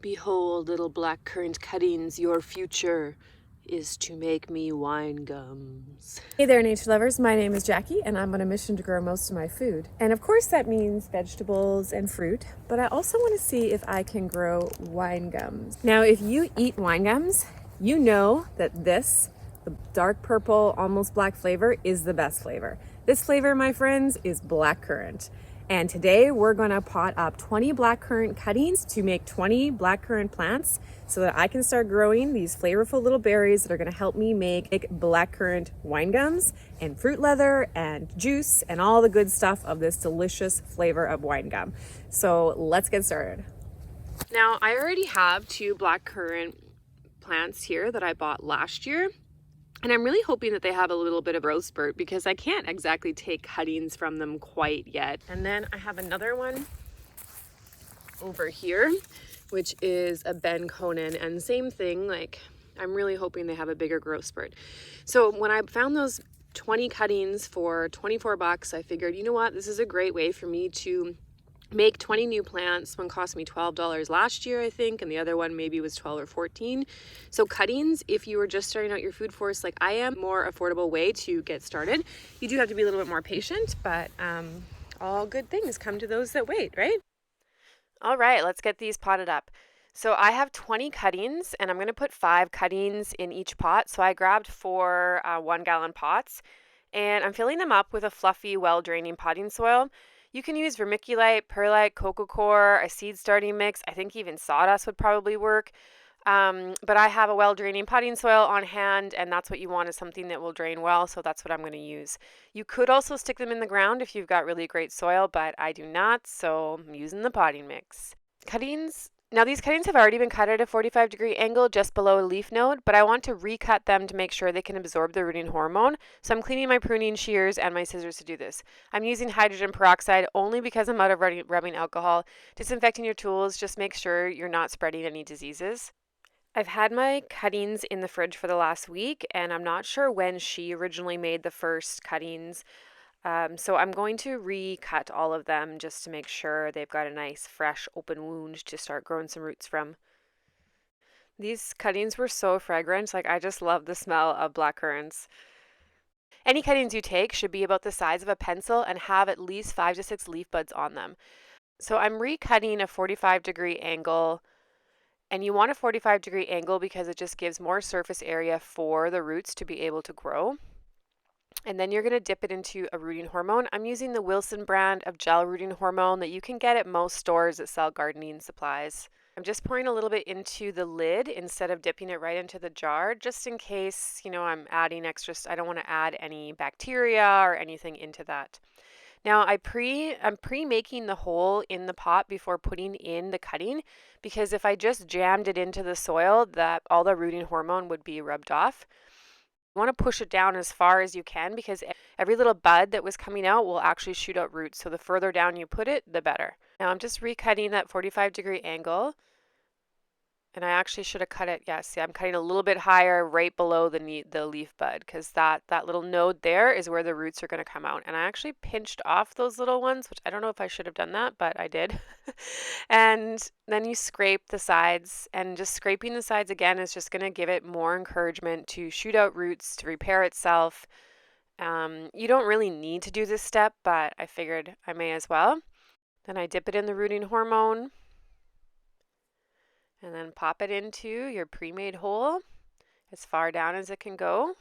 Behold, little black currant cuttings, your future is to make me wine gums. Hey there, nature lovers. My name is Jackie, and I'm on a mission to grow most of my food. And of course, that means vegetables and fruit, but I also want to see if I can grow wine gums. Now, if you eat wine gums, you know that the dark purple, almost black flavor, is the best flavor. This flavor, my friends, is black currant. And today we're gonna pot up 20 blackcurrant cuttings to make 20 blackcurrant plants so that I can start growing these flavorful little berries that are gonna help me make blackcurrant wine gums and fruit leather and juice and all the good stuff of this delicious flavor of wine gum. So let's get started. Now, I already have 2 blackcurrant plants here that I bought last year. And I'm really hoping that they have a little bit of growth spurt because I can't exactly take cuttings from them quite yet. And then I have another one over here, which is a Ben Conan, and same thing, like I'm really hoping they have a bigger growth spurt. So when I found those 20 cuttings for 24 bucks, I figured, you know what, this is a great way for me to make 20 new plants. One cost me $12 last year, I think, and the other one maybe was 12 or 14. So cuttings, if you were just starting out your food forest like I am, more affordable way to get started. You do have to be a little bit more patient, but all good things come to those that wait, right? All right, let's get these potted up. So I have 20 cuttings, and I'm going to put 5 cuttings in each pot. So I grabbed 4 1-gallon pots, and I'm filling them up with a fluffy, well-draining potting soil. You can use vermiculite, perlite, coco coir, a seed starting mix. I think even sawdust would probably work. But I have a well-draining potting soil on hand, and that's what you want, is something that will drain well, so that's what I'm going to use. You could also stick them in the ground if you've got really great soil, but I do not, so I'm using the potting mix. Cuttings. Now these cuttings have already been cut at a 45-degree angle just below a leaf node, but I want to recut them to make sure they can absorb the rooting hormone. So I'm cleaning my pruning shears and my scissors to do this. I'm using hydrogen peroxide only because I'm out of rubbing alcohol. Disinfecting your tools, just make sure you're not spreading any diseases. I've had my cuttings in the fridge for the last week, and I'm not sure when she originally made the first cuttings. So I'm going to recut all of them just to make sure they've got a nice, fresh, open wound to start growing some roots from. These cuttings were so fragrant. Like, I just love the smell of black currants. Any cuttings you take should be about the size of a pencil and have at least 5 to 6 leaf buds on them. So I'm recutting a 45-degree angle. And you want a 45-degree angle because it just gives more surface area for the roots to be able to grow. And then you're going to dip it into a rooting hormone. I'm using the Wilson brand of gel rooting hormone that you can get at most stores that sell gardening supplies. I'm just pouring a little bit into the lid instead of dipping it right into the jar, just in case, I'm adding extra. I don't want to add any bacteria or anything into that. Now I'm pre-making the hole in the pot before putting in the cutting, because if I just jammed it into the soil, that all the rooting hormone would be rubbed off. You want to push it down as far as you can because every little bud that was coming out will actually shoot out roots. So the further down you put it, the better. Now I'm just recutting that 45-degree angle. And I actually should have cut it. Yeah, see, I'm cutting a little bit higher right below the leaf bud, because that little node there is where the roots are going to come out. And I actually pinched off those little ones, which I don't know if I should have done that, but I did. And then you scrape the sides, and just scraping the sides again is just going to give it more encouragement to shoot out roots, to repair itself. You don't really need to do this step, but I figured I may as well. Then I dip it in the rooting hormone. And then pop it into your pre-made hole as far down as it can go.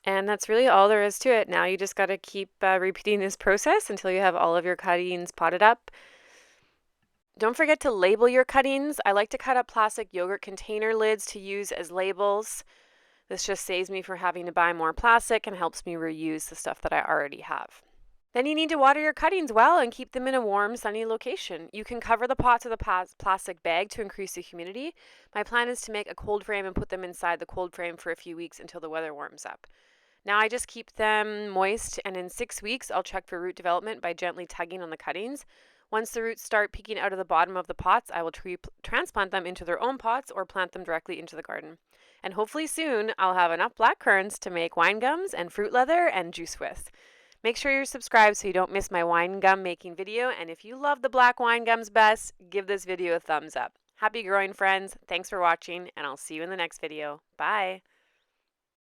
And that's really all there is to it. Now you just got to keep repeating this process until you have all of your cuttings potted up. Don't forget to label your cuttings. I like to cut up plastic yogurt container lids to use as labels. This just saves me from having to buy more plastic and helps me reuse the stuff that I already have. Then you need to water your cuttings well and keep them in a warm, sunny location. You can cover the pots with a plastic bag to increase the humidity. My plan is to make a cold frame and put them inside the cold frame for a few weeks until the weather warms up. Now I just keep them moist, and in 6 weeks I'll check for root development by gently tugging on the cuttings. Once the roots start peeking out of the bottom of the pots, I will transplant them into their own pots or plant them directly into the garden. And hopefully soon I'll have enough black currants to make wine gums and fruit leather and juice with. Make sure you're subscribed so you don't miss my wine gum making video. And if you love the black wine gums best, give this video a thumbs up. Happy growing, friends. Thanks for watching, and I'll see you in the next video. Bye.